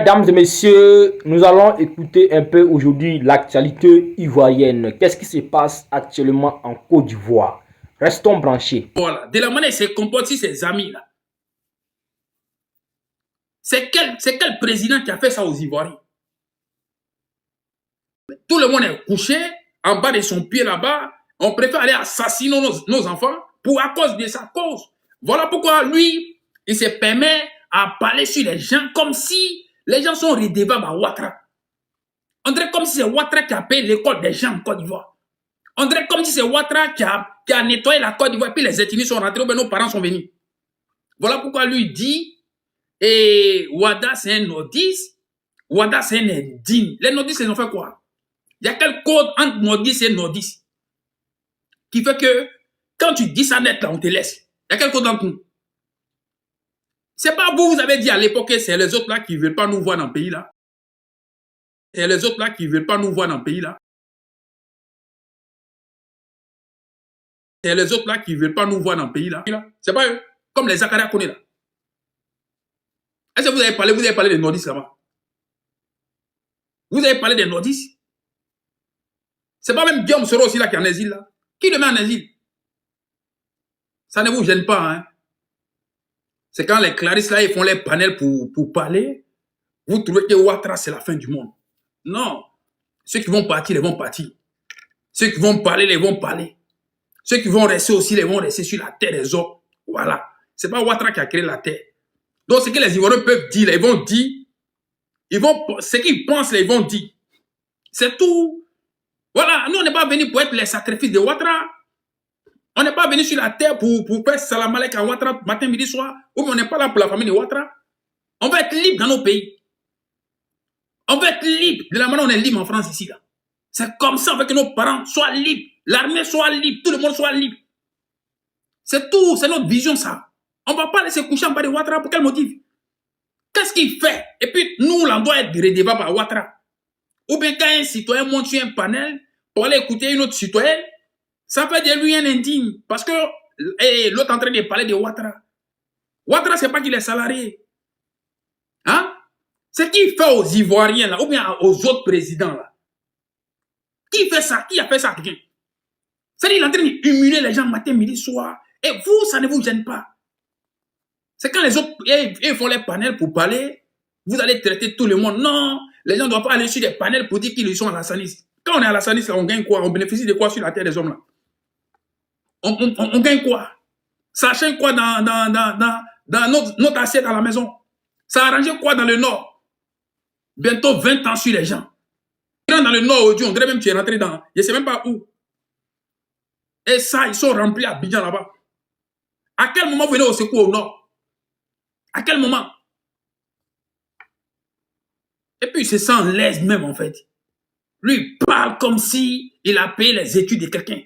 Mesdames et messieurs, nous allons écouter un peu aujourd'hui l'actualité ivoirienne. Qu'est-ce qui se passe actuellement en Côte d'Ivoire? Restons branchés. Voilà, de la manière il se comporte sur ses amis là. C'est quel président qui a fait ça aux Ivoiriens? Tout le monde est couché en bas de son pied là-bas. On préfère aller assassiner nos enfants à cause de sa cause. Voilà pourquoi lui, il se permet à parler sur les gens comme si les gens sont redevables à Ouattara. On dirait comme si c'est Ouattara qui a payé l'école des gens en Côte d'Ivoire. On dirait comme si c'est Ouattara qui a nettoyé la Côte d'Ivoire, puis les ethnies sont rentrées, ou bien nos parents sont venus. Voilà pourquoi lui dit, et Ouattara c'est un nordiste, Ouattara c'est un indigne. Les nordistes, ils ont fait quoi? Il y a quel code entre nordiste et nordiste qui fait que quand tu dis ça net là, on te laisse. Il y a quel code entre nous? C'est pas vous avez dit à l'époque que c'est les autres là qui ne veulent pas nous voir dans le pays là. C'est les autres là qui ne veulent pas nous voir dans le pays là. C'est les autres là qui ne veulent pas nous voir dans le pays là. C'est pas eux. Comme les Zakaria Kone là. Est-ce que vous avez parlé des nordistes là-bas? Vous avez parlé des nordistes? C'est pas même Guillaume Soro aussi là qui est en exil là. Qui le met en exil? Ça ne vous gêne pas, hein? C'est quand les Clarisse là, ils font les panels pour parler, vous trouvez que Ouattara c'est la fin du monde. Non. Ceux qui vont partir, ils vont partir. Ceux qui vont parler, ils vont parler. Ceux qui vont rester aussi, ils vont rester sur la terre des autres. Voilà. C'est pas Ouattara qui a créé la terre. Donc ce que les Ivoiriens peuvent dire, ils vont dire, ce qu'ils pensent, ils vont dire. C'est tout. Voilà. Nous, on n'est pas venus pour être les sacrifices de Ouattara. On n'est pas venu sur la terre pour faire salam alek à Ouattara matin, midi, soir. Ou bien on n'est pas là pour la famille de Ouattara. On va être libre dans nos pays. On va être libre. De la manière dont on est libre en France ici. C'est comme ça, on veut que nos parents soient libres. L'armée soit libre. Tout le monde soit libre. C'est tout. C'est notre vision, ça. On ne va pas laisser coucher en bas de Ouattara. Pour quel motif? Qu'est-ce qu'il fait? Et puis, nous, on doit être redevable à Ouattara. Ou bien quand un citoyen monte sur un panel pour aller écouter une autre citoyenne, ça fait de lui un indigne. Parce que l'autre est en train de parler de Ouattara. Ouattara, c'est pas qu'il est salarié. Hein? C'est qui fait aux Ivoiriens, là, ou bien aux autres présidents, là. Qui fait ça? Qui a fait ça à quelqu'un? C'est-à-dire qu'il est en train d'humilier les gens matin, midi, soir. Et vous, ça ne vous gêne pas. C'est quand les autres ils font les panels pour parler, vous allez traiter tout le monde. Non, les gens ne doivent pas aller sur des panels pour dire qu'ils sont à la Sanis. Quand on est à la Sanis, on gagne quoi? On bénéficie de quoi sur la terre des hommes, là? On gagne quoi? Ça change quoi dans notre assiette à la maison? Ça arrange quoi dans le Nord? Bientôt 20 ans sur les gens. Dans le Nord aujourd'hui, on dirait même que tu es rentré dans... Je ne sais même pas où. Et ça, ils sont remplis à Abidjan là-bas. À quel moment vous venez au secours au Nord? À quel moment? Et puis, c'est sans l'aise même, en fait. Lui, il parle comme si il a payé les études de quelqu'un.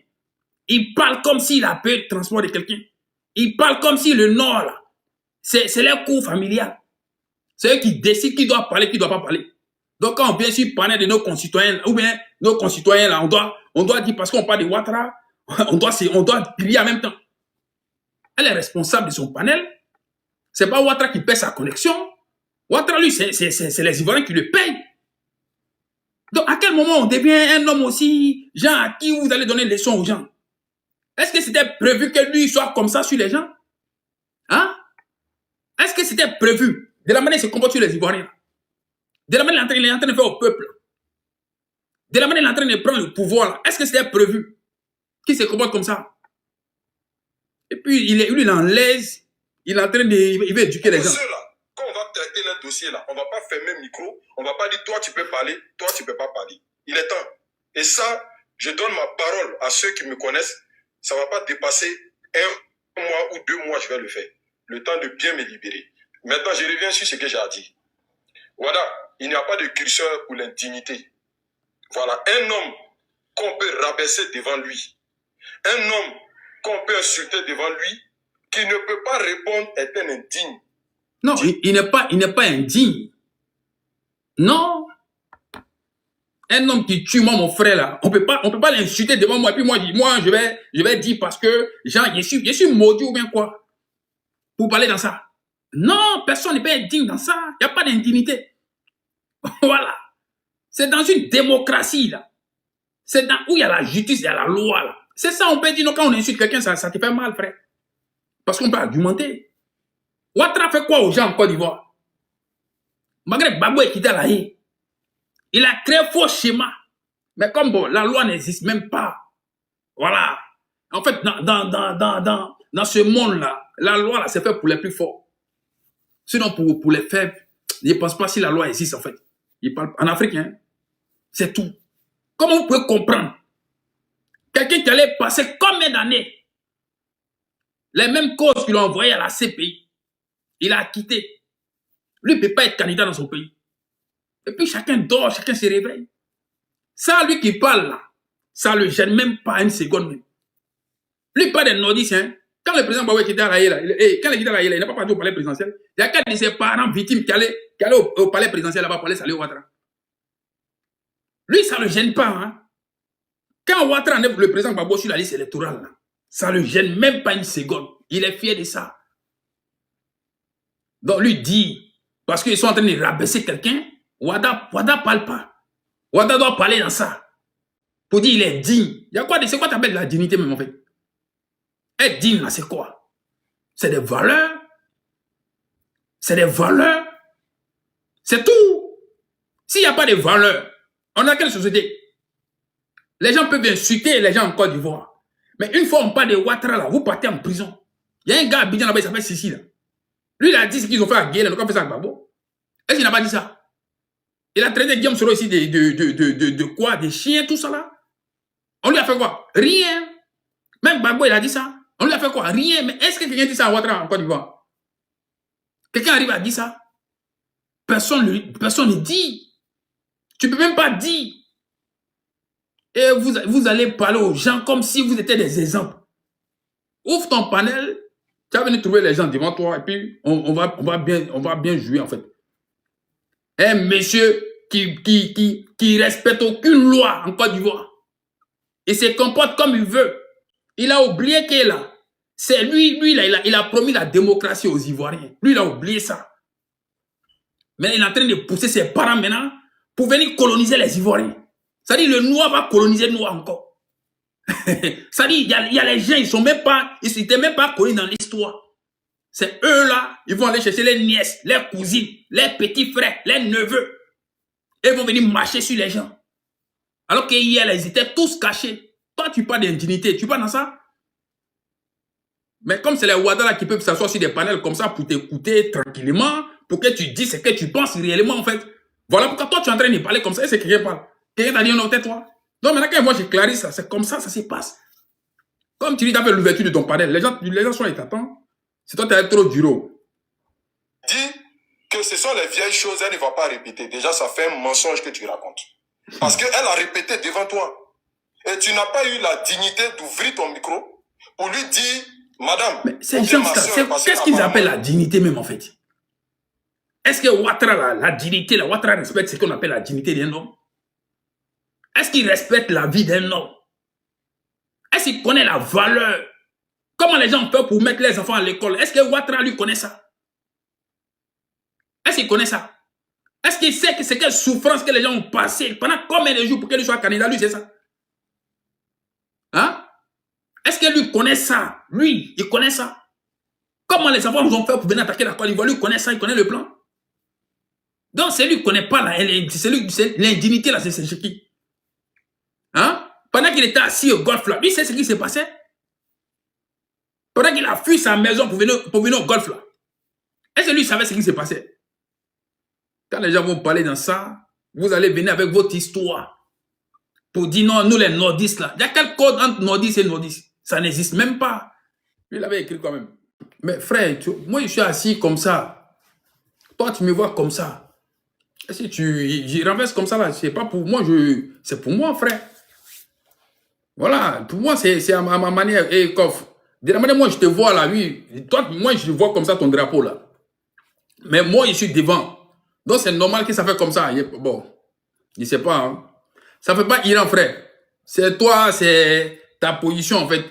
Il parle comme s'il a payé le transport de quelqu'un. Il parle comme si le Nord, là, c'est leur cours familial. C'est eux qui décident qui doit parler, qui ne doit pas parler. Donc, quand on vient sur parler de nos concitoyens, ou bien nos concitoyens, là, on doit dire, parce qu'on parle de Ouattara, on doit crier en même temps. Elle est responsable de son panel. Ce n'est pas Ouattara qui paie sa connexion. Ouattara, lui, c'est les Ivoiriens qui le payent. Donc, à quel moment on devient un homme aussi, genre, à qui vous allez donner des leçons aux gens? Est-ce que c'était prévu que lui soit comme ça sur les gens? Hein? Est-ce que c'était prévu? De la manière il se comporte sur les Ivoiriens. De la manière il est en train de faire au peuple. De la manière il est en train de prendre le pouvoir. Est-ce que c'était prévu qu'il se comporte comme ça? Et puis, lui, il est en l'aise. Il est en train de... Il veut éduquer les gens. Quand on va traiter leur dossier, là, on ne va pas fermer le micro. On ne va pas dire, toi, tu peux parler. Toi, tu ne peux pas parler. Il est temps. Et ça, je donne ma parole à ceux qui me connaissent. Ça ne va pas dépasser 1 mois ou 2 mois, je vais le faire. Le temps de bien me libérer. Maintenant, je reviens sur ce que j'ai à dire. Voilà, il n'y a pas de curseur pour l'indignité. Voilà, un homme qu'on peut rabaisser devant lui. Un homme qu'on peut insulter devant lui, qui ne peut pas répondre, est un indigne. Non, il n'est pas indigne. Non. Un homme qui tue, moi, mon frère, là, on peut pas l'insulter devant moi. Et puis moi, je vais dire parce que, genre, je suis maudit ou bien quoi? Pour parler dans ça. Non, personne n'est pas indigne dans ça. Il n'y a pas d'indignité. Voilà. C'est dans une démocratie, là. C'est dans où il y a la justice, il y a la loi, là. C'est ça, on peut dire, non, quand on insulte quelqu'un, ça te fait mal, frère. Parce qu'on peut argumenter. Ouattara fait quoi aux gens en Côte d'Ivoire? Malgré Gbagbo est quitté à la haie, il a créé un faux schéma. Mais comme bon, la loi n'existe même pas. Voilà. En fait, dans ce monde-là, la loi, là, c'est fait pour les plus forts. Sinon, pour les faibles, je ne pense pas si la loi existe, en fait. Il parle en Afrique, hein. C'est tout. Comment vous pouvez comprendre? Quelqu'un qui allait passer combien d'années? Les mêmes causes qu'il a envoyées à la CPI. Il a quitté. Lui ne peut pas être candidat dans son pays. Et puis chacun dort, chacun se réveille. Ça, lui qui parle là, ça ne le gêne même pas une seconde même. Lui parle des nordistes, hein. Quand le président Baboué quittait la là, quand il quittait la il n'a pas parti au palais présidentiel. Il y a quelqu'un de ses parents victimes qui allaient au palais présidentiel là-bas pour aller saluer Ouattara. Lui, ça ne le gêne pas, hein. Quand Ouattara enlève le président Gbagbo sur la liste électorale, là, ça ne le gêne même pas une seconde. Il est fier de ça. Donc lui dit, parce qu'ils sont en train de rabaisser quelqu'un, Wada parle pas. Wada doit parler dans ça. Pour dire il est digne. Il y a quoi, c'est quoi t'appelles la dignité même en fait? Être digne là, c'est quoi? C'est des valeurs. C'est des valeurs. C'est tout. S'il n'y a pas de valeurs, on a quelle société? Les gens peuvent insulter les gens en Côte d'Ivoire. Mais une fois on parle de Ouattara là, vous partez en prison. Il y a un gars à Abidjan là-bas, il s'appelle Sissi là. Lui, il a dit ce qu'ils ont fait à Guélen, donc on fait ça à Gbagbo. Est-ce qu'il n'a pas dit ça? Il a traité Guillaume Soro ici de quoi? Des chiens, tout ça là. On lui a fait quoi? Rien. Même Gbagbo, il a dit ça. On lui a fait quoi? Rien. Mais est-ce que quelqu'un dit ça à Ouattara en Côte d'Ivoire? Quelqu'un arrive à dire ça? Personne ne dit. Tu ne peux même pas dire. Et vous allez parler aux gens comme si vous étiez des exemples. Ouvre ton panel. Tu vas venir trouver les gens devant toi et puis on va bien jouer en fait. Un monsieur qui respecte aucune loi en Côte d'Ivoire. Il se comporte comme il veut. Il a oublié qu'il est là. C'est lui il a promis la démocratie aux Ivoiriens. Lui, il a oublié ça. Mais il est en train de pousser ses parents maintenant pour venir coloniser les Ivoiriens. C'est-à-dire le noir va coloniser le noir encore. C'est-à-dire, il y a les gens, ils n'étaient même pas connus dans l'histoire. C'est eux là, ils vont aller chercher les nièces, les cousines, les petits frères, les neveux. Et ils vont venir marcher sur les gens. Alors qu'hier, ils étaient tous cachés. Toi, tu parles d'indignité, tu parles dans ça? Mais comme c'est les Ouattara qui peuvent s'asseoir sur des panels comme ça pour t'écouter tranquillement, pour que tu dises ce que tu penses réellement en fait. Voilà pourquoi toi, tu es en train de parler comme ça et c'est quelqu'un parle. Quelqu'un t'a dit non, tais-toi. Donc maintenant, quand moi j'éclaircis ça, c'est comme ça se passe. Comme tu dis, tu as fait l'ouverture de ton panel, les gens sont étatants. C'est toi, tu es trop dur. Dis que ce sont les vieilles choses, elle ne va pas répéter. Déjà, ça fait un mensonge que tu racontes. Parce qu'elle a répété devant toi. Et tu n'as pas eu la dignité d'ouvrir ton micro pour lui dire, madame, mais ces gens, qu'est-ce qu'ils appellent la dignité même en fait? Est-ce que Ouattara, la dignité, la Ouattara respecte ce qu'on appelle la dignité d'un homme? Est-ce qu'il respecte la vie d'un homme? Est-ce qu'il connaît la valeur? Comment les gens font pour mettre les enfants à l'école? Est-ce que Ouattara lui connaît ça? Est-ce qu'il connaît ça? Est-ce qu'il sait que c'est quelle souffrance que les gens ont passé pendant combien de jours pour qu'il soit candidat? Lui, c'est ça. Hein? Est-ce que lui connaît ça? Lui, il connaît ça. Comment les enfants nous ont fait pour venir attaquer la Côte d'Ivoire? Lui connaît ça, il connaît le plan. Donc, c'est lui qui ne connaît pas l'indignité, là, c'est qui? Hein? Pendant qu'il était assis au golf là, lui sait ce qui s'est passé. Pendant qu'il a fui sa maison pour venir au golf là. Est-ce que lui savait ce qui s'est passé? Quand les gens vont parler dans ça, vous allez venir avec votre histoire. Pour dire non, nous les nordistes là. Il y a quel code entre nordistes et nordistes? Ça n'existe même pas. Lui, il avait écrit quand même. Mais frère, moi je suis assis comme ça. Toi tu me vois comme ça. Est-ce que je renverse comme ça là? C'est pas pour moi, c'est pour moi frère. Voilà, pour moi c'est à ma manière. Et Kof, de la manière moi je te vois là, oui. Toi, moi je vois comme ça ton drapeau là. Mais moi je suis devant. Donc c'est normal que ça fait comme ça. Bon, je sais pas. Hein. Ça fait pas Iran frère. C'est toi, c'est ta position en fait.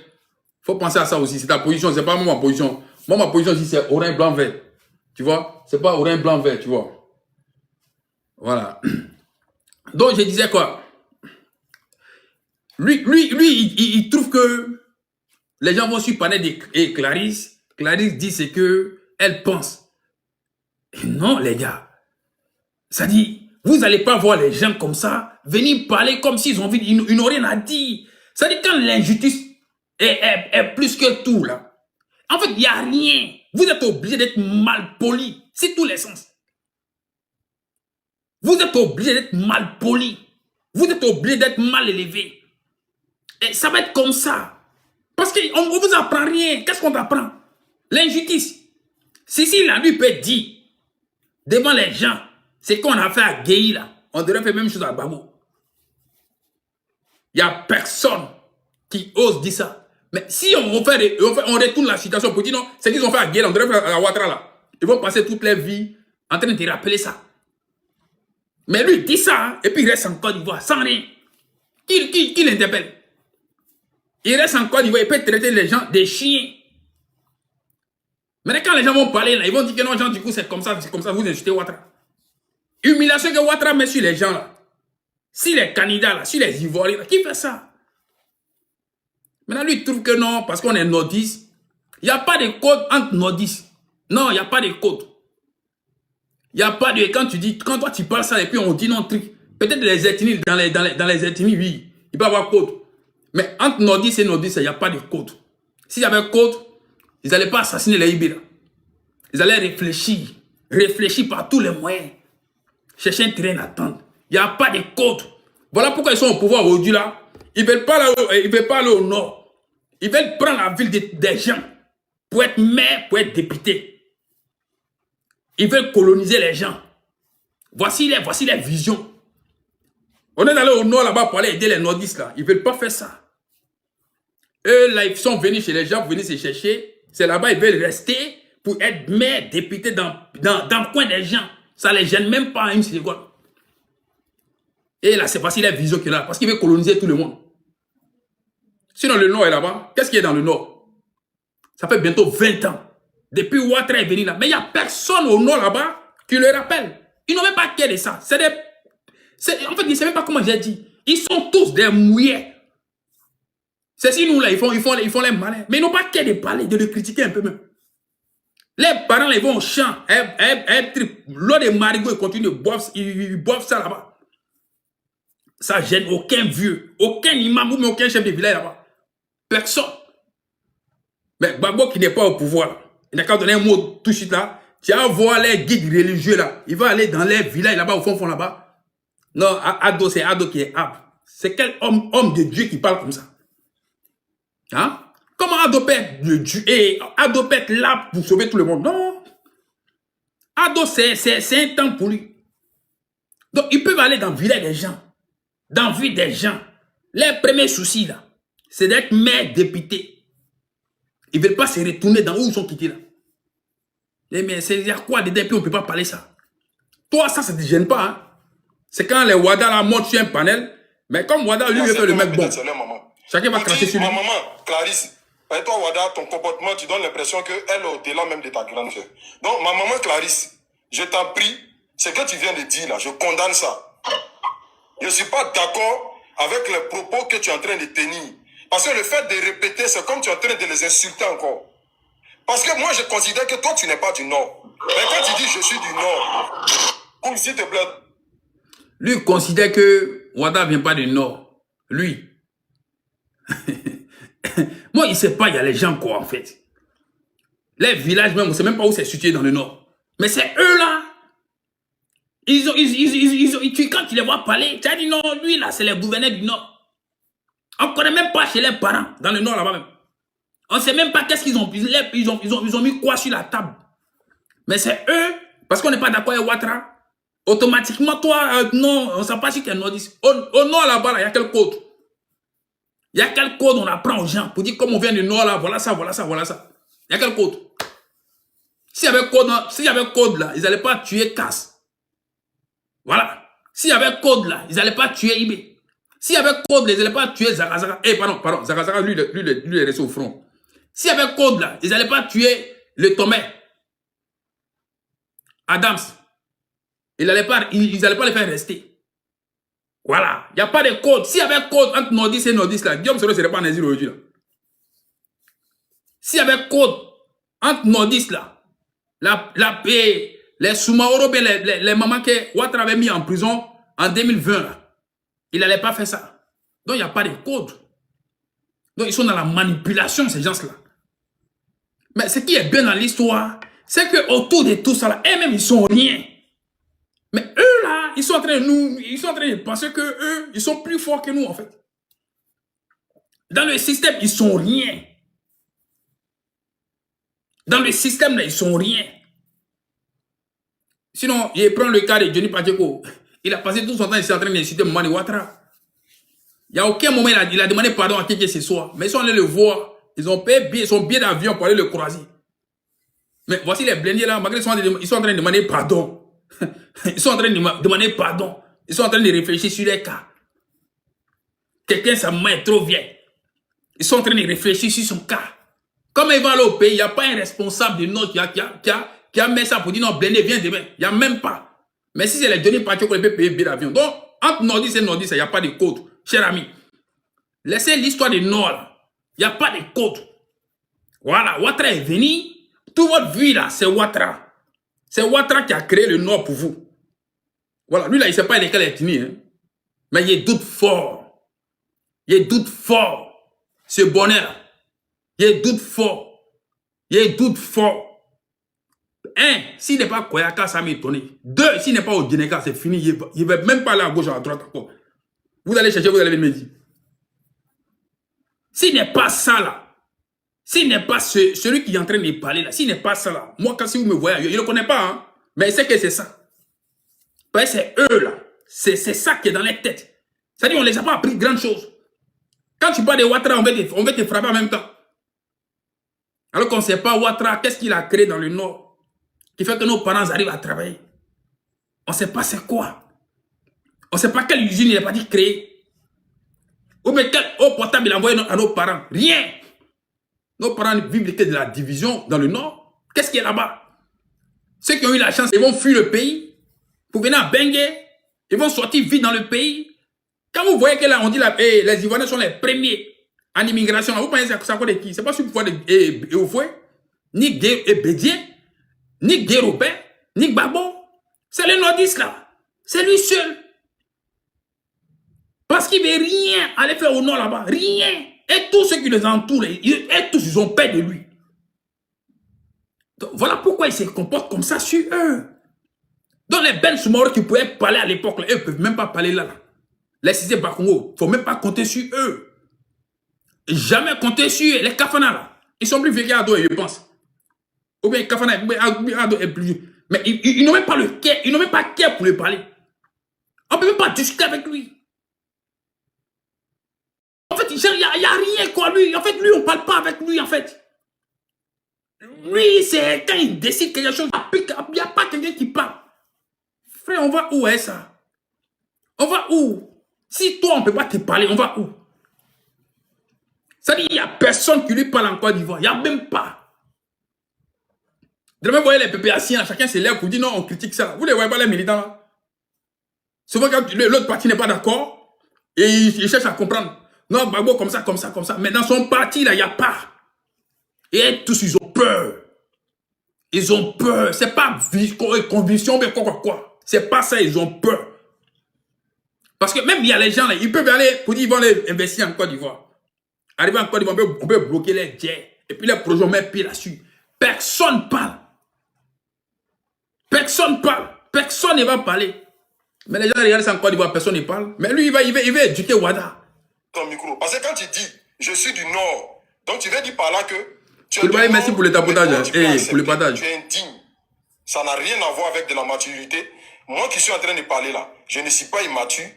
Faut penser à ça aussi. C'est ta position, c'est pas moi ma position. Moi ma position ici c'est orange, blanc, vert. Tu vois? C'est pas orange, blanc, vert, tu vois. Voilà. Donc, je disais quoi? Lui, il trouve que les gens vont sur Panel et Clarisse. Clarisse dit ce que elle pense. Et non, les gars. Ça dit, vous n'allez pas voir les gens comme ça venir parler comme s'ils ont envie, ils n'ont rien à dire. Ça dit, quand l'injustice est plus que tout, là. En fait, il n'y a rien. Vous êtes obligé d'être mal poli. C'est tous les sens. Vous êtes obligé d'être mal poli. Vous êtes obligé d'être mal élevé. Et ça va être comme ça. Parce qu'on ne vous apprend rien. Qu'est-ce qu'on t'apprend? L'injustice. Si la lui peut dire devant les gens, c'est qu'on a fait à Guéhi là, on devrait faire la même chose à Babo. Il n'y a personne qui ose dire ça. Mais si on retourne la situation pour dire non, c'est qu'ils ont fait à Guéhi, on devrait faire à Ouattara là. Ils vont passer toute leur vie en train de rappeler ça. Mais lui dit ça, hein, et puis il reste en Côte d'Ivoire, sans rien. Qui l'interpelle? Il reste en Côte d'Ivoire, il peut traiter les gens des chiens. Mais quand les gens vont parler, là, ils vont dire que non, gens, du coup, c'est comme ça, vous insultez Ouattara. Humiliation que Ouattara met sur les gens, là. Sur les candidats, là, sur les Ivoiriens, là, qui fait ça? Maintenant, lui, il trouve que non, parce qu'on est nordiste. Il n'y a pas de code entre nordistes. Non, il n'y a pas de code. Il n'y a pas de... Quand toi, tu parles ça, et puis on dit non, truc. Peut-être les ethnies, dans les ethnies, oui, il peut y avoir code. Mais entre nordistes et nordistes, il n'y a pas de code. S'il y avait code, ils n'allaient pas assassiner les Ibéra. Ils allaient réfléchir par tous les moyens. Chercher un terrain d'attente. Il n'y a pas de code. Voilà pourquoi ils sont au pouvoir aujourd'hui là. Ils ne veulent pas aller au nord. Ils veulent prendre la ville des gens pour être maire, pour être député. Ils veulent coloniser les gens. Voici les visions. On est allé au nord là-bas pour aller aider les nordistes là. Ils ne veulent pas faire ça. Eux là, ils sont venus chez les gens pour venir se chercher. C'est là-bas, ils veulent rester pour être maire, député dans le coin des gens. Ça ne les gêne même pas une seconde. Et là, c'est facile la vision qu'il a. Parce qu'il veut coloniser tout le monde. Sinon, le nord est là-bas. Qu'est-ce qu'il y a dans le nord? Ça fait bientôt 20 ans. Depuis Ouattara est venu là. Mais il n'y a personne au nord là-bas qui le rappelle. Ils n'ont même pas qu'à de ça. En fait, ils ne savent même pas comment j'ai dit. Ils sont tous des mouillés. C'est si nous là, ils font les malins. Mais ils n'ont pas qu'à de parler, de le critiquer un peu même. Les parents, là, ils vont au champ. L'eau des marigots, ils continuent de boire, ils boivent ça là-bas. Ça gêne aucun vieux, aucun imam ou aucun chef de village là-bas. Personne. Mais Gbagbo qui n'est pas au pouvoir, il n'a qu'à donner un mot tout de suite là. Tu vas voir les guides religieux là. Il va aller dans les villages là-bas, au fond là-bas. Non, Ado, c'est Ado qui est Ab. C'est quel homme de Dieu qui parle comme ça? Hein? Comment Ado peut être de Dieu et Ado peut être là pour sauver tout le monde? Non. Ado, c'est un temps pour lui. Donc, ils peuvent aller dans le village des gens. Dans la vie des gens. Les premiers soucis là, c'est d'être maire, député. Ils ne veulent pas se retourner dans où ils sont quittés là. Mais il y a quoi dedans, puis on ne peut pas parler ça. Toi, ça ne te gêne pas. Hein? C'est quand les Wada là montent sur un panel, mais comme Wada lui veut faire le mec bon. Chacun va cracher sur lui. Ma maman, Clarisse, et toi Wada, ton comportement, tu donnes l'impression qu'elle est au-delà même de ta grande sœur. Donc ma maman Clarisse, je t'en prie, ce que tu viens de dire là, je condamne ça. Je ne suis pas d'accord avec les propos que tu es en train de tenir. Parce que le fait de répéter, c'est comme tu es en train de les insulter encore. Parce que moi, je considère que toi, tu n'es pas du Nord. Mais quand tu dis je suis du Nord, comme s'il te plaît. Lui considère que Wada ne vient pas du Nord. Lui. Moi, il ne sait pas, il y a les gens quoi en fait. Les villages même, on ne sait même pas où c'est situé dans le Nord. Mais c'est eux là. Quand tu les vois parler, tu as dit non, lui là, c'est les gouverneurs du Nord. On ne connaît même pas chez les parents, dans le Nord là-bas même. On ne sait même pas qu'est-ce qu'ils ont. Ils ont mis quoi sur la table. Mais c'est eux, parce qu'on n'est pas d'accord avec Ouattara. Automatiquement, toi, non, on ne sait pas si tu es nordiste. Au Nord là-bas, il y a quel code? Il y a quel code on apprend aux gens pour dire comme on vient du Nord là, voilà ça, voilà ça, voilà ça. Il y a quel code? S'il y avait code là, ils n'allaient pas tuer Casse. Voilà. S'il y avait code là, ils n'allaient pas tuer Ibé. S'il y avait code là, ils n'allaient pas tuer Zagazara. Pardon, Zagazara, lui, il est resté au front. S'il y avait code là, ils n'allaient pas tuer le Tomé. Adams. ils n'allaient pas les faire rester. Voilà. Il n'y a pas de code. S'il y avait code entre nordistes et nordistes, là, Guillaume Soro ne serait pas en exil aujourd'hui. Là. S'il y avait code entre nordistes, là, les Soumaoro, les mamans que Ouattara avait mis en prison en 2020, là, il n'allait pas faire ça. Donc, il n'y a pas de code. Donc, ils sont dans la manipulation, ces gens-là. Mais ce qui est bien dans l'histoire, c'est qu'autour de tout ça, eux-mêmes, ils sont rien. Mais eux, là, ils sont en train de penser que eux, ils sont plus forts que nous, en fait. Dans le système, ils sont rien. Dans le système, là, ils sont rien. Sinon, il prend le cas de Johnny Pacheco. Il a passé tout son temps ici en train d'insulter Mani Ouattara. Il n'y a aucun moment il a demandé pardon à qui que ce soit. Mais ils sont allés le voir. Ils ont payé son billet d'avion pour aller le croiser. Mais voici les blindés là, malgré ils sont en train de demander pardon. Ils sont en train de demander pardon. Ils sont en train de réfléchir sur les cas. Quelqu'un, sa main est trop vieille. Ils sont en train de réfléchir sur son cas. Comme il va aller au pays, il n'y a pas un responsable de notre qui a mis ça pour dire non, blindé, viens demain. Il n'y a même pas. Mais si c'est les Johnny Pacheco qui peuvent payer le billet d'avion. Donc, entre nordistes et nordistes, il n'y a pas de code. Cher ami, laissez l'histoire du Nord. Il n'y a pas de code. Voilà, Ouattara est venu. Toute votre vie là, c'est Ouattara. C'est Ouattara qui a créé le Nord pour vous. Voilà, lui là, il ne sait pas lesquels ethnies. Hein. Mais il doute fort. Il doute fort. Ce bonheur. Il doute fort. Il doute fort. Un, s'il n'est pas Koyaka, ça m'étonne. Deux, s'il n'est pas au Djeneka, c'est fini. Il ne va même pas aller à gauche ou à droite encore. Vous allez chercher, vous allez me dire. S'il n'est pas ça là, s'il n'est pas celui qui est en train de parler là, s'il n'est pas ça là, moi quand si vous me voyez, il ne le connaît pas, hein, mais il sait que c'est ça. Parce que c'est eux là, c'est ça qui est dans les têtes. C'est-à-dire on ne les a pas appris grande chose. Quand tu parles de Ouattara, on va te frapper en même temps. Alors qu'on ne sait pas Ouattara, qu'est-ce qu'il a créé dans le Nord, qui fait que nos parents arrivent à travailler. On ne sait pas c'est quoi. On ne sait pas quelle usine il n'a pas dit créer. Ou bien quel eau potable il a envoyé à nos parents. Rien. Nos parents vivent de la division dans le Nord. Qu'est-ce qu'il y a là-bas? Ceux qui ont eu la chance, ils vont fuir le pays pour venir à Bengué. Ils vont sortir vite dans le pays. Quand vous voyez que là, on dit là, les Ivoiriens sont les premiers en immigration, vous pensez que c'est à quoi de qui? C'est pas sur le pouvoir de Eofoué, ni Bédié, ni Guérobin, ni Gbagbo. C'est le nordiste là. C'est lui seul. Parce qu'il ne veut rien aller faire au nord là-bas. Rien. Et tous ceux qui les entourent, ils ont peur de lui. Donc, voilà pourquoi ils se comportent comme ça sur eux. Donc les Ben Soumaoro qui pouvaient parler à l'époque, eux ne peuvent même pas parler là. Les Cissé Bakongo, il ne faut même pas compter sur eux. Jamais compter sur eux. Les Kafana là, ils sont plus vieux qu'Ado, je pense. Ou bien Kafana, Ado est plus vieux. Mais ils n'ont même pas le cœur, ils n'ont même pas cœur pour lui parler. On ne peut même pas discuter avec lui. En fait, il n'y a rien quoi lui. En fait, lui, on ne parle pas avec lui, en fait. Lui, c'est quand il décide quelque chose, il n'y a pas quelqu'un qui parle. Frère, on va où est ça? On va où? Si toi, on ne peut pas te parler, on va où? C'est-à-dire, il n'y a personne qui lui parle en Côte d'Ivoire. Il n'y a même pas. De même, vous voyez les PPAciens, chacun se lève pour dire non, on critique ça. Vous ne voyez pas les militants là? Souvent, quand l'autre parti n'est pas d'accord, et il cherche à comprendre. Non, Gbagbo comme ça, comme ça, comme ça. Mais dans son parti, là, il n'y a pas. Et tous, ils ont peur. Ils ont peur. C'est pas conviction, mais quoi. C'est pas ça, ils ont peur. Parce que même il y a les gens, là, ils peuvent aller, pour dire, ils vont aller investir en Côte d'Ivoire. Arriver en Côte d'Ivoire, on peut bloquer les jets. Et puis les projets, on met pied là-dessus. Personne parle. Personne parle. Personne ne va parler. Mais les gens regardent ça en Côte d'Ivoire, personne ne parle. Mais lui, il va éduquer Ouattara. Ton micro. Parce que quand tu dis, je suis du Nord, donc tu veux dire par là que tu es Nord, merci pour le tapotage et pour le partage. Tu es indigne. Ça n'a rien à voir avec de la maturité. Moi qui suis en train de parler là, je ne suis pas immature.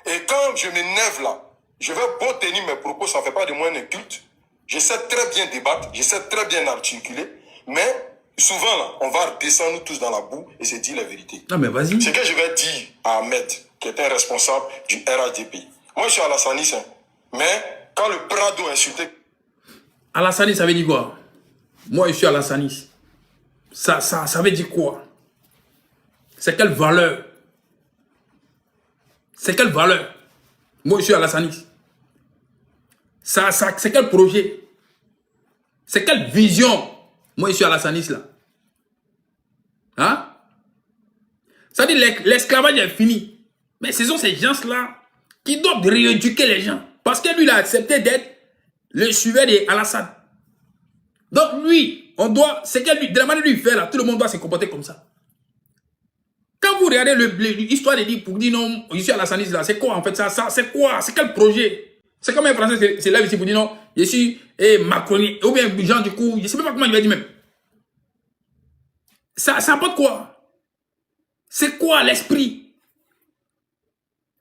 Et quand je m'énerve là, je vais beau tenir mes propos, ça ne fait pas de moi un culte. Je sais très bien débattre, je sais très bien articuler, mais souvent là, on va descendre nous tous dans la boue et se dire la vérité. Non mais vas-y. Ce que je vais dire à Ahmed, qui est un responsable du RHDP. Moi je suis Alassanis, hein, mais quand le Prado insulté... Alassanis, ça veut dire quoi? Moi je suis Alassanis. Ça veut dire quoi? C'est quelle valeur? C'est quelle valeur? Moi, je suis Alassanis. Ça, c'est quel projet? C'est quelle vision? Moi, je suis Alassanis là. Hein? Ça dit l'esclavage est fini. Mais ce sont ces gens-là qui doivent rééduquer les gens. Parce que lui, il a accepté d'être le suiveur d'Alassane. Donc lui, on doit, c'est que lui, de la manière dont il fait là, tout le monde doit se comporter comme ça. Quand vous regardez l'histoire de dire pour dire non, je suis Alassanis là, c'est quoi en fait ça c'est quoi? C'est quel projet? C'est comme un Français c'est là ici pour dire non, je suis macronien, ou bien genre du coup, je ne sais même pas comment il va dire même. Ça apporte quoi? C'est quoi l'esprit?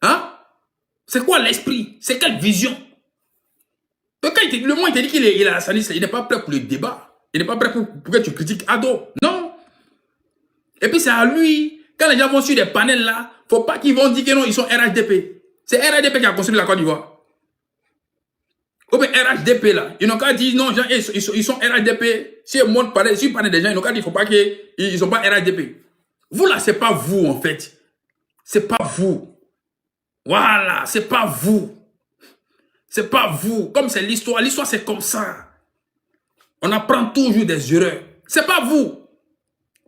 Hein? C'est quoi l'esprit? C'est quelle vision? Donc quand le monde t'a dit qu'il est Alassanis, il n'est pas prêt pour le débat. Il n'est pas prêt pour que tu critiques Ado. Non. Et puis c'est à lui, quand les gens vont sur des panels là, il ne faut pas qu'ils vont dire que non, ils sont RHDP. C'est RHDP qui a construit la Côte d'Ivoire. Ou bien RHDP là. Ils n'ont qu'à dire non, gens, ils sont RHDP. Si le monde parle, si parle des gens, ils n'ont qu'à dire qu'il ne faut pas qu'ils ne sont pas RHDP. Vous là, ce n'est pas vous en fait. Ce n'est pas vous. Voilà, ce n'est pas vous. C'est pas vous. Comme c'est l'histoire. L'histoire, c'est comme ça. On apprend toujours des erreurs. C'est pas vous.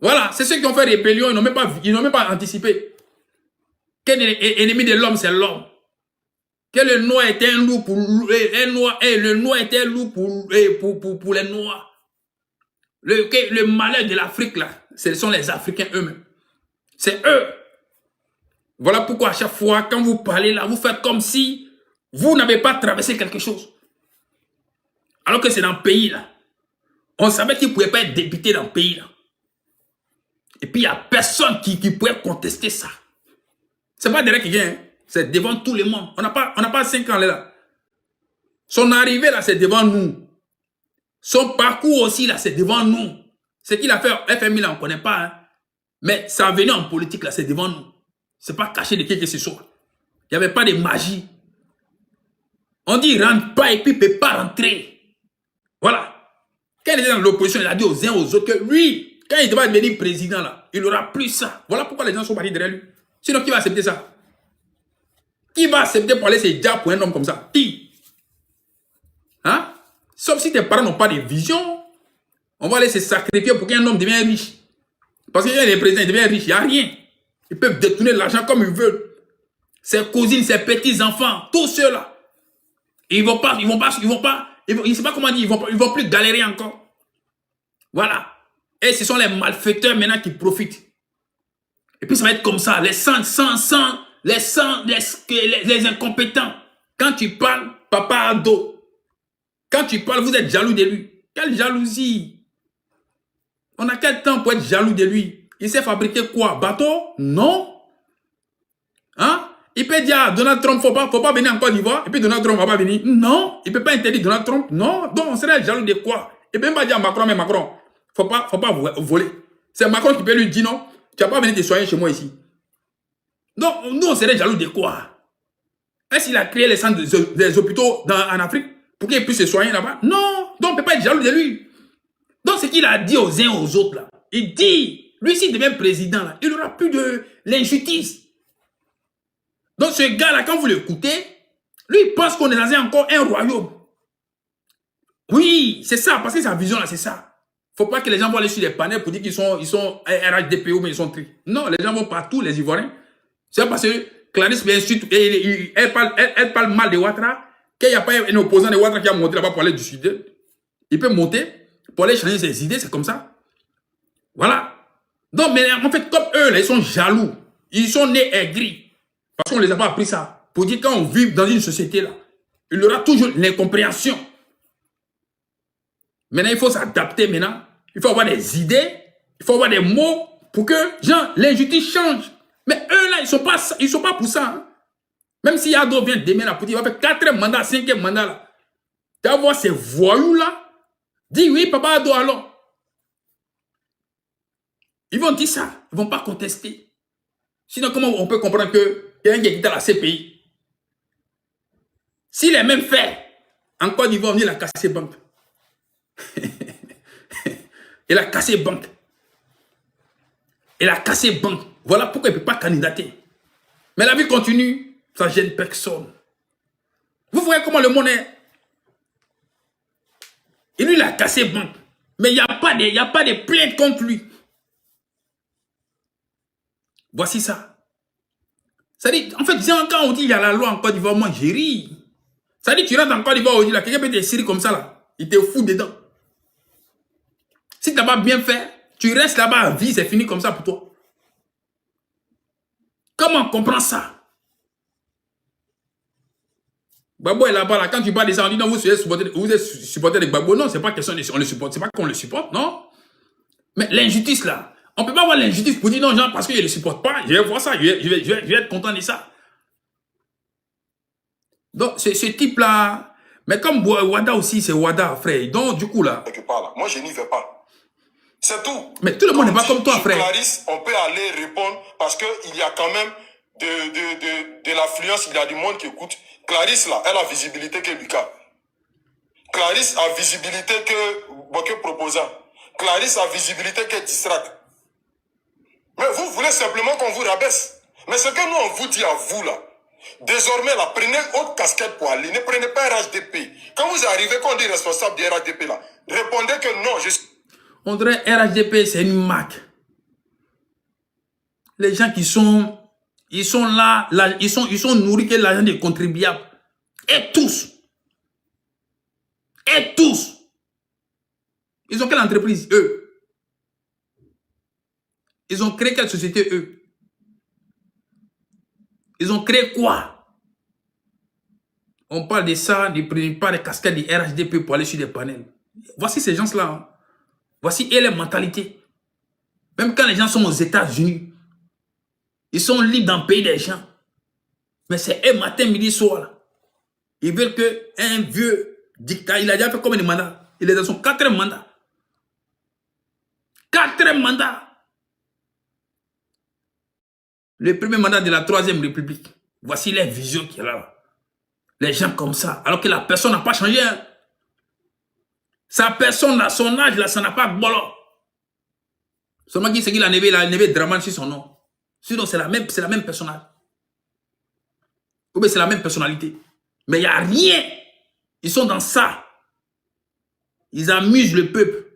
Voilà. C'est ceux qui ont fait rébellion. Ils n'ont même pas anticipé. Quel ennemi de l'homme, c'est l'homme. Que le noir était un loup pour le noir était un loup pour les noirs. Le malheur de l'Afrique, là, ce sont les Africains eux-mêmes. C'est eux. Voilà pourquoi à chaque fois, quand vous parlez là, vous faites comme si vous n'avez pas traversé quelque chose. Alors que c'est dans le pays là. On savait qu'il ne pouvait pas être député dans le pays là. Et puis il n'y a personne qui pouvait contester ça. Ce n'est pas derrière quelqu'un, hein. C'est devant tout le monde. On n'a pas 5 ans là. Son arrivée là, c'est devant nous. Son parcours aussi là, c'est devant nous. Ce qu'il a fait FMI là, on ne connaît pas. Hein. Mais sa venue en politique là, c'est devant nous. Ce n'est pas caché de qui que ce soit. Il n'y avait pas de magie. On dit il rentre pas et puis il ne peut pas rentrer. Voilà. Quand il était dans l'opposition, il a dit aux uns aux autres que lui, quand il devait devenir président là, il n'aura plus ça. Voilà pourquoi les gens sont partis derrière lui. Sinon, qui va accepter ça? Qui va accepter pour aller se dire pour un homme comme ça? Qui? Hein? Sauf si tes parents n'ont pas de vision, on va aller se sacrifier pour qu'un homme devienne riche. Parce que quand il est président, il devient riche, il n'y a rien. Ils peuvent détourner l'argent comme ils veulent. Ses cousines, ses petits-enfants, tous ceux-là. Ils ne sais pas comment dire, ils vont plus galérer encore. Voilà. Et ce sont les malfaiteurs maintenant qui profitent. Et puis ça va être comme ça, les incompétents. Quand tu parles, papa Ado. Quand tu parles, vous êtes jaloux de lui. Quelle jalousie? On a quel temps pour être jaloux de lui? Il sait fabriquer quoi? Bateau? Non. Hein? Il peut dire à Donald Trump, faut pas venir en Côte d'Ivoire, et puis Donald Trump va pas venir. Non. Il peut pas interdire Donald Trump. Non. Donc on serait jaloux de quoi? Et peut même pas dire à Macron, mais Macron, faut pas voler. C'est Macron qui peut lui dire non, tu vas pas venir te soigner chez moi ici. Donc nous on serait jaloux de quoi? Est-ce qu'il a créé les centres des hôpitaux en Afrique pour qu'il puisse se soigner là-bas? Non. Donc on peut pas être jaloux de lui. Donc ce qu'il a dit aux uns aux autres là, il dit, lui s'il devient président là, il n'aura plus de l'injustice. Donc ce gars-là, quand vous l'écoutez, lui, il pense qu'on est dans encore un royaume. Oui, c'est ça, parce que sa vision là, c'est ça. Il ne faut pas que les gens vont aller sur les panels pour dire qu'ils sont RHDP ou mais ils sont tri. Non, les gens vont partout, les Ivoiriens. C'est parce que Clarisse, bien sûr, elle parle mal de Ouattara, qu'il n'y a pas un opposant de Ouattara qui a monté là-bas pour aller du sud. Il peut monter pour aller changer ses idées, c'est comme ça. Voilà. Donc, mais en fait, comme eux, là, ils sont jaloux. Ils sont nés aigris. Parce qu'on ne les a pas appris ça. Pour dire quand on vit dans une société là, il y aura toujours l'incompréhension. Maintenant, il faut s'adapter maintenant. Il faut avoir des idées. Il faut avoir des mots pour que, genre, l'injustice change. Mais eux là, ils sont pas pour ça. Hein. Même si Ado vient demain là, pour dire, il va faire 4e mandat, 5e mandat là. Tu vas voir ces voyous là. Dis oui, papa Ado alors. Ils vont dire ça. Ils ne vont pas contester. Sinon, comment on peut comprendre que quelqu'un qui est quitté la CPI, s'il est même fait, en Côte d'Ivoire, il a cassé banque. Il a cassé banque. Il a cassé banque. Voilà pourquoi il ne peut pas candidater. Mais la vie continue. Ça gêne personne. Vous voyez comment le monde est. Et lui, il a cassé banque. Mais il n'y a pas de plainte contre lui. Voici ça. Ça dit, en fait, quand on dit qu'il y a la loi en Côte d'Ivoire, moi, j'ai ri. Ça dit, tu rentres en Côte d'Ivoire aujourd'hui, quelqu'un peut te serrer comme ça, là. Il te fout dedans. Si tu n'as pas bien fait, tu restes là-bas à vie, c'est fini comme ça pour toi. Comment on comprend ça? Gbagbo est là-bas, là. Quand tu parles de ça, on dit non, vous êtes supporter de Gbagbo. Non, c'est pas question de on le supporte, c'est pas qu'on le supporte, non. Mais l'injustice, là, on ne peut pas voir l'injustice pour dire non, genre, parce que je ne le supporte pas, je vais voir ça, je vais être content de ça. Donc, ce type-là, mais comme Wada aussi, c'est Wada, frère. Donc, du coup, là. Quelque part, là. Moi, je n'y vais pas. C'est tout. Mais tout le monde n'est pas comme toi, frère. Clarisse, on peut aller répondre parce qu'il y a quand même de l'affluence, il y a du monde qui écoute. Clarisse, là, elle a visibilité que Lucas. Clarisse a visibilité que proposant. Clarisse a visibilité que Distract. Mais vous voulez simplement qu'on vous rabaisse. Mais ce que nous, on vous dit à vous, là, désormais, là, prenez autre casquette pour aller. Ne prenez pas RHDP. Quand vous arrivez, quand on dit responsable du RHDP, là, répondez que non, je suis... On dirait RHDP, c'est une marque. Les gens qui sont... Ils sont là, ils sont nourris que l'argent des contribuables. Et tous. Et tous. Ils ont quelle entreprise, eux? Ils ont créé quelle société, eux? Ils ont créé quoi? On parle de ça, de prendre pas des casquettes de RHDP pour aller sur des panels. Voici ces gens-là. Hein. Voici les mentalités. Même quand les gens sont aux États-Unis, ils sont libres dans le pays des gens. Mais c'est eux matin, midi, soir. Là. Ils veulent qu'un vieux dictateur, il a déjà fait combien de mandats? Il est dans son 4e mandat. 4e mandat. Le premier mandat de la 3e République. Voici les visions qu'il y a là. Les gens comme ça. Alors que la personne n'a pas changé. Hein. Sa personne, là, son âge, là, ça n'a pas de bolo. Seulement qui c'est qu'il a levé Draman sur son nom. Sinon, c'est la même personnalité. Ou bien c'est la même personnalité. Mais il n'y a rien. Ils sont dans ça. Ils amusent le peuple.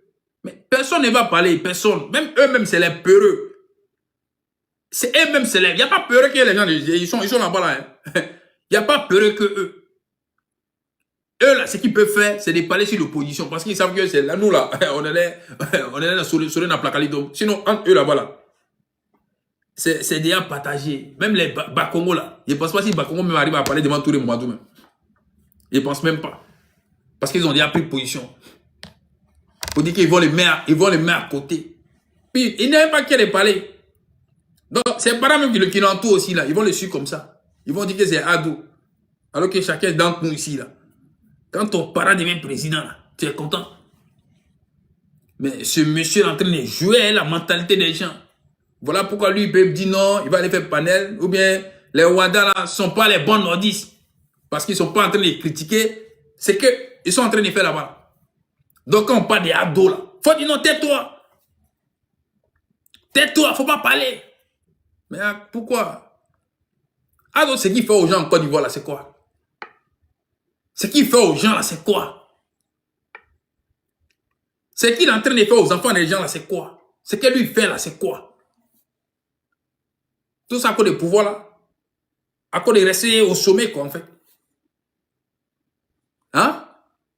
Mais personne ne va parler. Personne. Même eux-mêmes, c'est les peureux. C'est eux-mêmes, c'est les... Il n'y a pas peureux que les gens... Ils sont là-bas, là. Il n'y a pas peureux que eux. Eux, là, ce qu'ils peuvent faire, c'est de parler sur l'opposition. Parce qu'ils savent que c'est là, nous, là, on est là sur la placalito. Sinon, entre eux, là-bas, là, c'est déjà partagé. Même les Bakongo, là, ils ne pensent pas si Bakongo même arrive à parler devant tous les Mouadou, même. Ils ne pensent même pas. Parce qu'ils ont déjà pris position. Pour dire qu'ils vont les mettre à côté. Puis, ils n'avaient pas qu'à les parler. Donc, c'est pas même qui l'entourent aussi, là. Ils vont le suivre comme ça. Ils vont dire que c'est ado. Alors que chacun d'entre nous ici, là. Quand ton parent devient président, là, tu es content. Mais ce monsieur est en train de jouer la mentalité des gens. Voilà pourquoi lui, il peut dire non, il va aller faire panel. Ou bien, les Wada, là, ne sont pas les bons nordistes. Parce qu'ils ne sont pas en train de les critiquer. C'est qu'ils sont en train de faire là-bas. Donc, quand on parle des ados, là, il faut dire non, tais-toi. Tais-toi, il ne faut pas parler. Mais pourquoi? Ado, ce qu'il fait aux gens en Côte d'Ivoire, là, c'est quoi? Ce qu'il fait aux gens, là, c'est quoi? Ce qu'il est en train de faire aux enfants des gens, là, c'est quoi? Ce que lui fait, là, c'est quoi? Tout ça à cause des pouvoirs, là. À cause de rester au sommet, quoi, en fait. Hein?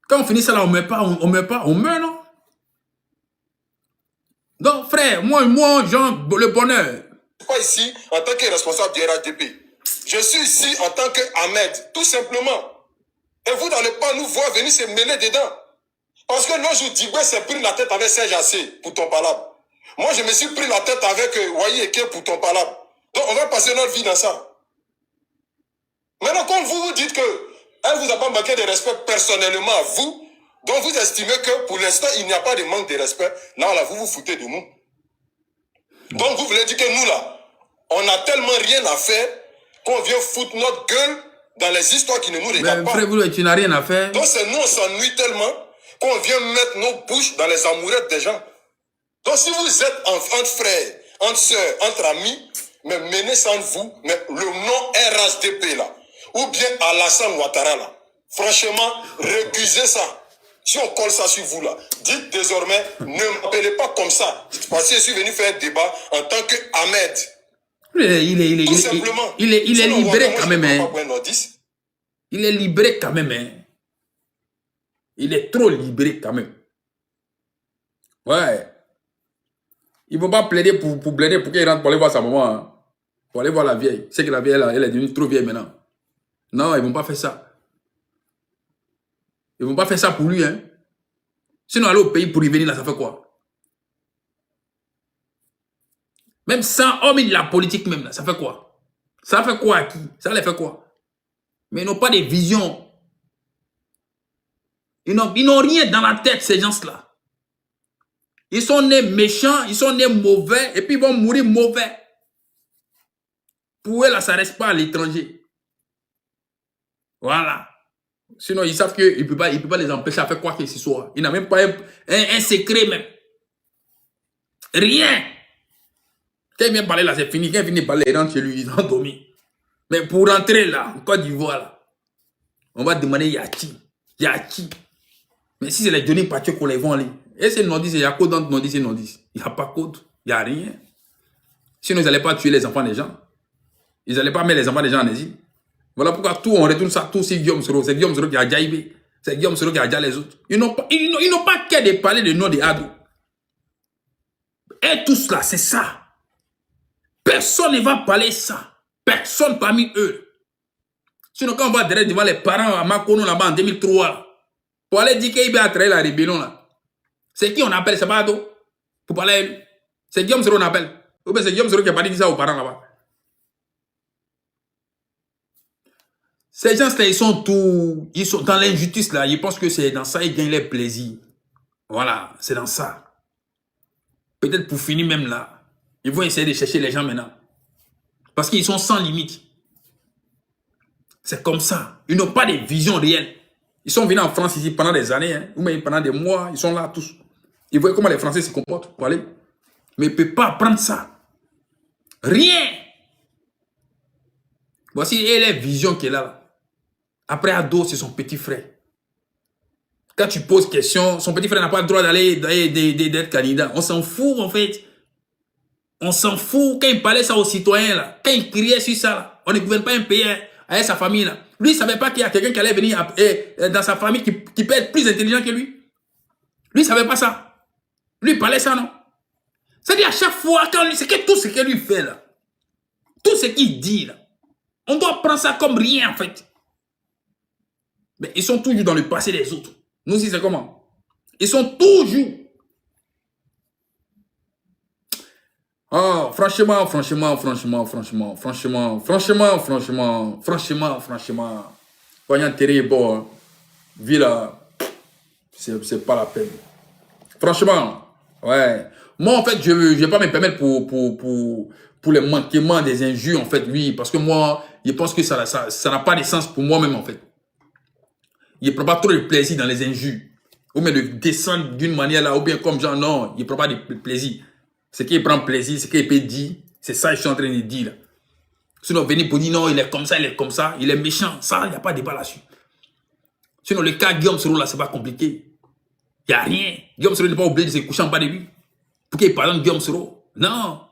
Quand on finit ça, là, on meurt, non? Donc, frère, moi, Jean, le bonheur. Je ne suis pas ici en tant que responsable du RHDP. Je suis ici en tant qu'Ahmed, tout simplement. Et vous, dans le pas, nous voir venir se mêler dedans. Parce que l'autre jour, Diboué s'est pris la tête avec Serge Assé pour ton palabre. Moi, je me suis pris la tête avec Waye Eke pour ton palabre. Donc, on va passer notre vie dans ça. Maintenant, quand vous dites qu'elle vous a pas manqué de respect personnellement à vous, donc vous estimez que pour l'instant, il n'y a pas de manque de respect, là, vous vous foutez de nous. Donc, vous voulez dire que nous, là, on n'a tellement rien à faire qu'on vient foutre notre gueule dans les histoires qui ne nous regardent pas. Frère, tu n'as rien à faire. Donc, c'est nous, on s'ennuie tellement qu'on vient mettre nos bouches dans les amourettes des gens. Donc, si vous êtes entre frères, entre sœurs, entre amis, mais mené sans vous, mais le nom RHDP là, ou bien Alassane Ouattara là, franchement, récusez ça. Si on colle ça sur vous là, dites désormais, ne m'appelez pas comme ça. Parce que je suis venu faire un débat en tant que Ahmed. Tout simplement. Il est libéré quand même. Il est libéré quand même. Hein. Il est trop libéré quand même. Ouais. Il ne faut pas plaider pour plaider pour qu'il rentre pour aller voir sa maman. Hein. Pour aller voir la vieille. C'est que la vieille, elle est devenue trop vieille maintenant. Non, ils ne vont pas faire ça. Ils ne vont pas faire ça pour lui. Hein. Sinon, aller au pays pour y venir, là, ça fait quoi? Même sans homme de la politique même, là, ça fait quoi? Ça fait quoi à qui? Ça les fait quoi? Mais ils n'ont pas de vision. Ils n'ont rien dans la tête, ces gens-là. Ils sont nés méchants, ils sont nés mauvais, et puis ils vont mourir mauvais. Pour eux, là, ça ne reste pas à l'étranger. Voilà. Sinon, ils savent qu'il ne peut pas les empêcher à faire quoi que ce soit. Il n'a même pas un secret même. Rien. Quand il vient parler là, c'est fini. Quand il finit de parler, il rentre chez lui, ils ont dormi. Mais pour rentrer là, en Côte d'Ivoire, là, on va demander Yaki. Yaki. Mais si c'est les Johnny Patio qu'on les vend en ligne, et c'est non-dit, il y a code dans non-dit, c'est non-dit. Il n'y a pas code, il n'y a rien. Sinon, ils n'allaient pas tuer les enfants des gens. Ils n'allaient pas mettre les enfants des gens en exil. Voilà pourquoi tout, on retourne ça, tout c'est Guillaume Soro. C'est Guillaume Soro qui a déjà Ibé. C'est Guillaume Soro qui a déjà les autres. Ils n'ont pas qu'à de parler de nom des Hadou. Et tout cela, c'est ça. Personne ne va parler ça. Personne parmi eux. Sinon, quand on va derrière devant les parents à Makono là-bas en 2003, pour aller dire qu'il a trahi la rébellion là, c'est qui on appelle? C'est pas Ado pour parler à lui. C'est Guillaume Soro on appelle. Ou bien c'est Guillaume Soro qui a pas dit ça aux parents là-bas. Ces gens-là, ils sont dans l'injustice là. Ils pensent que c'est dans ça ils gagnent leur plaisir. Voilà, c'est dans ça. Peut-être pour finir même là, ils vont essayer de chercher les gens maintenant. Parce qu'ils sont sans limite. C'est comme ça. Ils n'ont pas de vision réelle. Ils sont venus en France ici pendant des années, hein, ou même pendant des mois, ils sont là tous. Ils voient comment les Français se comportent pour aller. Mais ils ne peuvent pas apprendre ça. Rien. Voici les visions qu'il a là. Après Ado, c'est son petit frère. Quand tu poses question, son petit frère n'a pas le droit d'aller d'être candidat. On s'en fout en fait. On s'en fout. Quand il parlait ça aux citoyens, là, quand il criait sur ça, là, on ne gouverne pas un pays avec sa famille. Là. Lui, il ne savait pas qu'il y a quelqu'un qui allait venir dans sa famille qui peut être plus intelligent que lui. Lui, il ne savait pas ça. Lui, il parlait ça, non? C'est-à-dire à chaque fois, c'est que tout ce qu'il lui fait, là, tout ce qu'il dit, là, on doit prendre ça comme rien, en fait. Mais ils sont toujours dans le passé des autres. Nous aussi, c'est comment? Ils sont toujours. Ah, franchement. Quand il y a un terrain bon, vie là, c'est pas la peine. Franchement, ouais. Moi, en fait, je ne vais pas me permettre pour les manquements des injures, en fait, oui. Parce que moi, je pense que ça n'a pas de sens pour moi-même, en fait. Il ne prend pas trop de plaisir dans les injures. Ou bien de descendre d'une manière là, ou bien comme genre, non, il ne prend pas de plaisir. Ce qu'il prend plaisir, ce qu'il peut dire, c'est ça que je suis en train de dire là. Sinon, venir pour dire non, il est comme ça, il est méchant, ça, il n'y a pas de débat là-dessus. Sinon, le cas Guillaume Soro là, c'est pas compliqué. Il n'y a rien. Guillaume Soro n'est pas obligé de se coucher en bas de lui. Pour qu'il parle de Guillaume Soro. Non.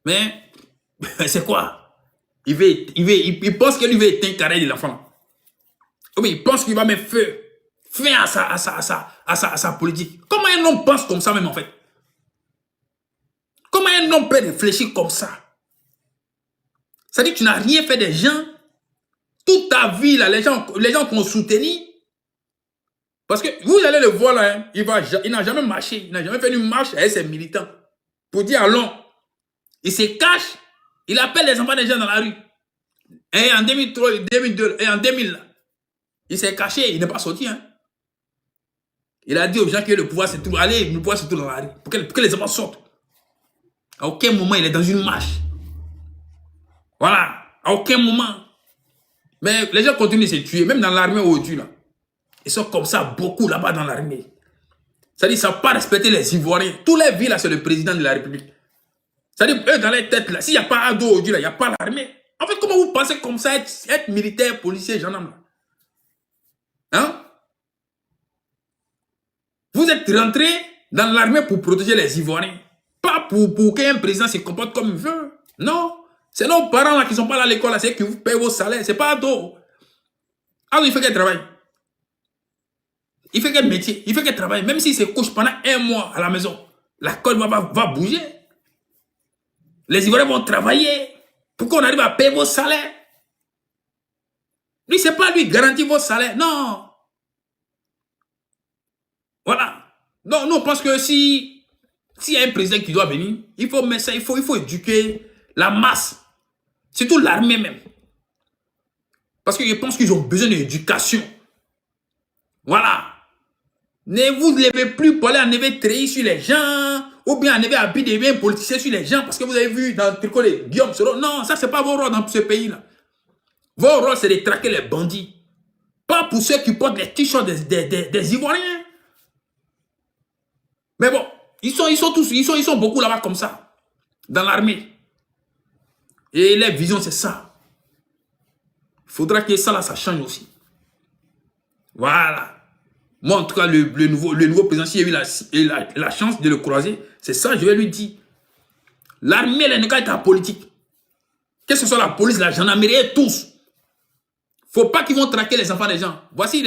Mais, c'est quoi? Il pense que lui veut éteindre le carré de l'enfant. Oui, il pense qu'il va mettre fin à sa politique. Comment un homme pense comme ça même en fait? Comment un homme peut réfléchir comme ça? C'est-à-dire que tu n'as rien fait des gens. Toute ta vie, là, les gens qu'on soutenir. Parce que vous allez le voir là, hein, il n'a jamais marché. Il n'a jamais fait une marche avec ses militants. Pour dire allons. Il se cache. Il appelle les enfants des gens dans la rue. Et en 2003, 2002, et en 2000, là, il s'est caché, il n'est pas sorti. Hein. Il a dit aux gens que le pouvoir se trouve. Allez, le pouvoir se trouve dans la rue. Pour que les enfants sortent. À aucun moment, il est dans une marche. Voilà. À aucun moment. Mais les gens continuent de se tuer. Même dans l'armée aujourd'hui, là. Ils sont comme ça, beaucoup là-bas dans l'armée. C'est-à-dire qu'ils ne savent pas respecter les Ivoiriens. Tous les villes, là, c'est le président de la République. C'est-à-dire, eux, dans les têtes, là, s'il n'y a pas Ado aujourd'hui, il n'y a pas l'armée. En fait, comment vous pensez comme ça, être militaire, policier, gendarme, là? Hein? Vous êtes rentré dans l'armée pour protéger les Ivoiriens. Pas pour qu'un président se comporte comme il veut. Non. C'est nos parents là qui ne sont pas là à l'école, c'est eux qui vous payent vos salaires. C'est pas Ado. Ado, il fait quel travail? Il fait quel métier? Il fait quel travail? Même s'il se couche pendant 1 mois à la maison, la colle va bouger. Les Ivoiriens vont travailler pour qu'on arrive à payer vos salaires. Lui, c'est pas lui garantir vos salaires. Non. Voilà. Non, nous, on pense que s'il y a un président qui doit venir, il faut mettre ça, il faut éduquer la masse. Surtout l'armée même. Parce que je pense qu'ils ont besoin d'éducation. Voilà. Ne vous levez plus pour aller en éveil trahir sur les gens, ou bien en éveil habiter bien politicien sur les gens, parce que vous avez vu dans le tricot de Guillaume Soro. Non, ça, c'est pas vos rôles dans ce pays-là. Vos rôles, c'est de traquer les bandits. Pas pour ceux qui portent les t-shirts des Ivoiriens. Mais bon, ils sont beaucoup là-bas comme ça, dans l'armée. Et leur vision, c'est ça. Il faudra que ça, là, ça change aussi. Voilà. Moi, en tout cas, le nouveau président, si j'ai eu la chance de le croiser, c'est ça, je vais lui dire. L'armée, elle n'est qu'à en politique. Que ce soit la police, la gendarmerie, et tous. Il ne faut pas qu'ils vont traquer les enfants des gens. Voici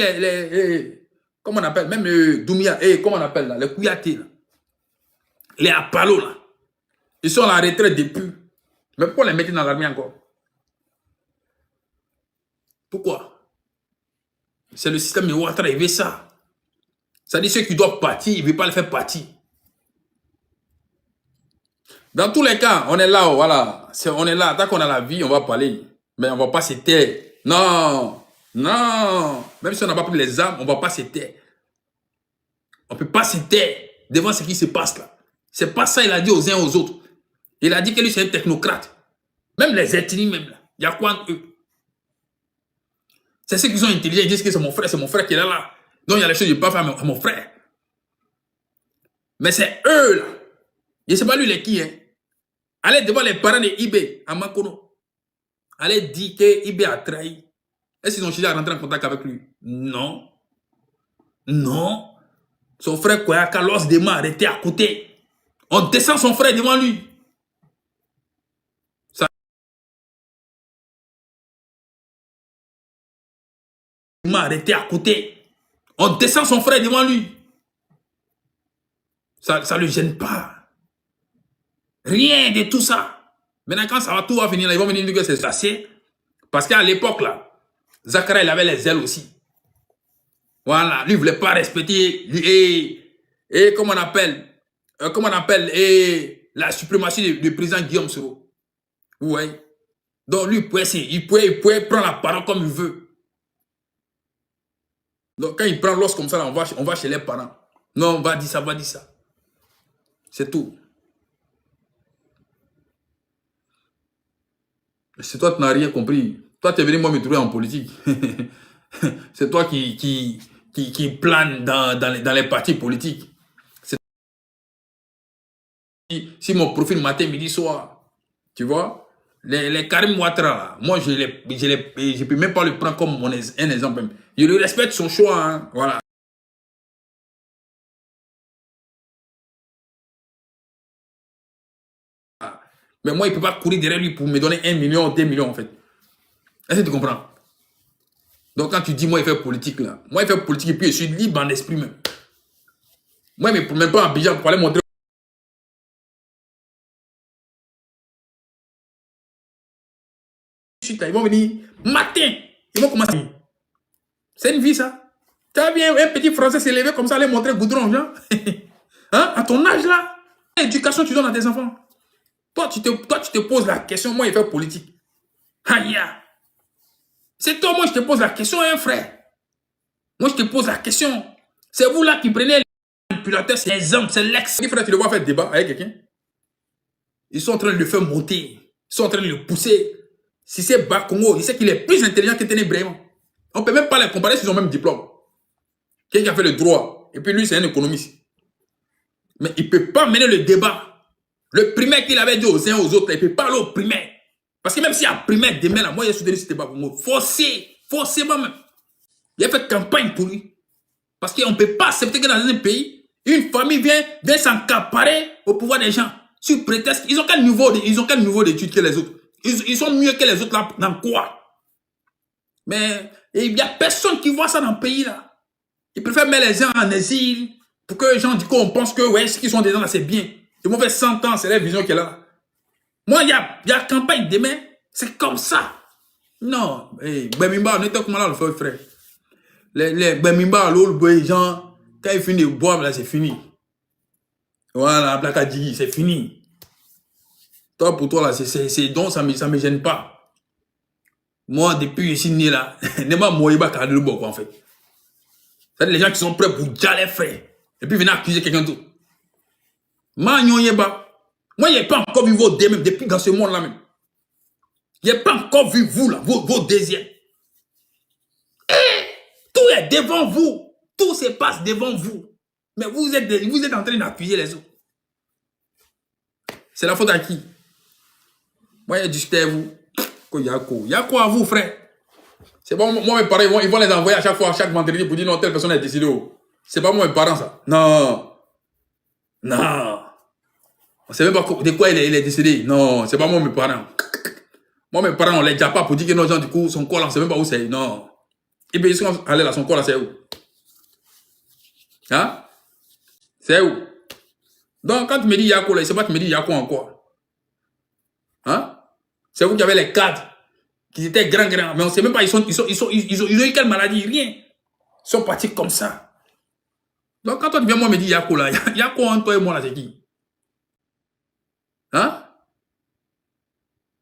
comment on appelle, même le Doumia, comment on appelle là, les Kouyaté, là. Les Apalo, là. Ils sont à la retraite depuis. Mais pourquoi les mettre dans l'armée encore? Pourquoi? C'est le système de Ouattara, il veut ça. Ça dit ceux qui doivent partir, il ne veut pas les faire partir. Dans tous les cas, on est là, voilà. On est là, tant qu'on a la vie, on va parler. Mais on ne va pas se taire. Non, non. Même si on n'a pas pris les armes, on ne va pas se taire. On ne peut pas se taire devant ce qui se passe là. C'est pas ça, il a dit aux uns aux autres. Il a dit que lui, c'est un technocrate. Même les ethnies, même là. Il y a quoi en eux? C'est ceux qui sont intelligents, ils disent que c'est mon frère qui est là. Donc il y a les choses que je ne peux pas faire à mon frère. Mais c'est eux là. Je ne sais pas lui les qui, hein. Allez devant les parents de Ibé à Makono. Allez dire que Ibé a trahi. Est-ce qu'ils ont cherché à rentrer en contact avec lui? Non. Non. Son frère Koyaka, l'os de mort, était à côté. On descend son frère devant lui. Ça arrêté à côté. On descend son frère devant lui. Ça ne le gêne pas. Rien de tout ça. Maintenant, quand ça va, tout va finir, là, ils vont venir dire que c'est assez. Parce qu'à l'époque, là, Zakaria, il avait les ailes aussi. Voilà, lui, il ne voulait pas respecter et comment on appelle, la suprématie du président Guillaume Soro. Vous voyez? Donc, lui, il pouvait prendre la parole comme il veut. Donc, quand il prend l'os comme ça, là, on va chez les parents. Non, on va dire ça, C'est tout. C'est toi qui n'as rien compris. Toi, tu es venu moi me trouver en politique. C'est toi qui plane dans les partis politiques. Si mon profil matin, midi, soir, tu vois, les Karim Ouattara, moi, je ne peux même pas le prendre comme un exemple. Je le respecte son choix. Hein, voilà. Mais moi, il ne peut pas courir derrière lui pour me donner 1 million, 2 millions, en fait. Est-ce que tu comprends? Donc, quand tu dis, moi, il fait politique, là. Moi, il fait politique et puis je suis libre en esprit même. Moi, il ne me même pas en Abidjan pour aller montrer. Ils vont venir matin. Ils vont commencer. C'est une vie, ça. Tu as vu un petit Français s'élever comme ça, aller montrer goudron, genre. Hein? À ton âge, là. L'éducation, tu donnes à tes enfants. Toi, tu te poses la question, moi, il fait politique. Aïe. C'est toi, moi, je te pose la question, hein, frère. Moi, je te pose la question. C'est vous, là, qui prenez les manipulateurs, c'est les hommes, c'est l'ex. Frère, tu le vois faire débat avec quelqu'un. Ils sont en train de le faire monter. Ils sont en train de le pousser. Si c'est Bakongo, il sait qu'il est plus intelligent que Téné Brahim. On ne peut même pas les comparer s'ils ont même diplôme. Quelqu'un qui a fait le droit. Et puis lui, c'est un économiste. Mais il ne peut pas mener le débat Le primaire qu'il avait dit aux uns aux autres, il ne peut pas aller au primaire. Parce que même s'il y a primaire demain, là, moi, j'ai soutenu c'était pas pour moi. Forcément même. Il a fait campagne pour lui. Parce qu'on ne peut pas accepter que dans un pays, une famille vient s'encaparer au pouvoir des gens. Sur prétexte, ils ont quel niveau d'études que les autres? Ils sont mieux que les autres là, dans quoi? Mais il n'y a personne qui voit ça dans le pays là. Ils préfèrent mettre les gens en exil pour que les gens disent qu'on pense que ouais, ce qu'ils sont dedans là, c'est bien. Ils vont faire 100 ans, c'est la vision qui est là. Moi, il y a campagne demain, c'est comme ça. Non, Bemimba, on était comment là, le frère? Les Bemimba, les gens, quand ils finissent de boire, là, c'est fini. Voilà, Blakadji, c'est fini. Toi, pour toi, là, c'est donc, ça me gêne pas. Moi, depuis que je suis né là, n'est pas moi, le bon, en fait. C'est-à-dire les gens qui sont prêts pour dire les frères. Et puis venir accuser quelqu'un d'autre. Moi, je n'ai pas encore vu vos désirs, même depuis dans ce monde-là même. Je n'ai pas encore vu vous, là, vos désirs. Tout est devant vous. Tout se passe devant vous. Mais vous êtes en train d'accuser les autres. C'est la faute à qui? Moi, je discute avec vous. Yako à vous, frère. C'est pas moi, mes parents, ils vont les envoyer à chaque fois, chaque vendredi pour dire non, telle personne est décédée. C'est pas moi, mes parents, ça. Non. Non. On sait même pas de quoi il est décédé. Non, c'est pas moi, mes parents. Moi, mes parents, on les déjà pas pour dire que nos gens, du coup, son corps là, on sait même pas où c'est. Non. Et bien, ils sont allés là, son corps là, c'est où? Hein? C'est où? Donc, quand tu me dis Yako là, c'est pas que tu me dis Yako encore. Hein? C'est vous qui avez les cadres qui étaient grands, mais on sait même pas, ils ont eu quelle maladie, rien. Ils sont partis comme ça. Donc, quand toi tu viens moi me dire Yako là, Yako entre toi et moi là, c'est qui? Hein?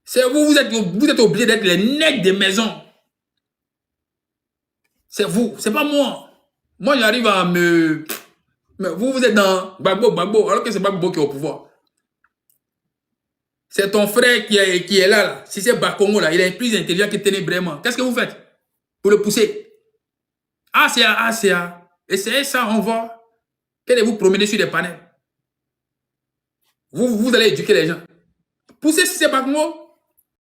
C'est vous êtes obligés d'être les nègres des maisons. C'est vous, c'est pas moi. Moi, j'arrive à me... Mais vous êtes dans Gbagbo, alors que c'est Gbagbo qui est au pouvoir. C'est ton frère qui est là. Si c'est Bakongo, là, il est plus intelligent que Ténébrement. Qu'est-ce que vous faites pour le pousser? ACA. Essayez ça, on va. Qu'allez vous promener sur des panels. Vous allez éduquer les gens. Poussez si c'est Bakongo.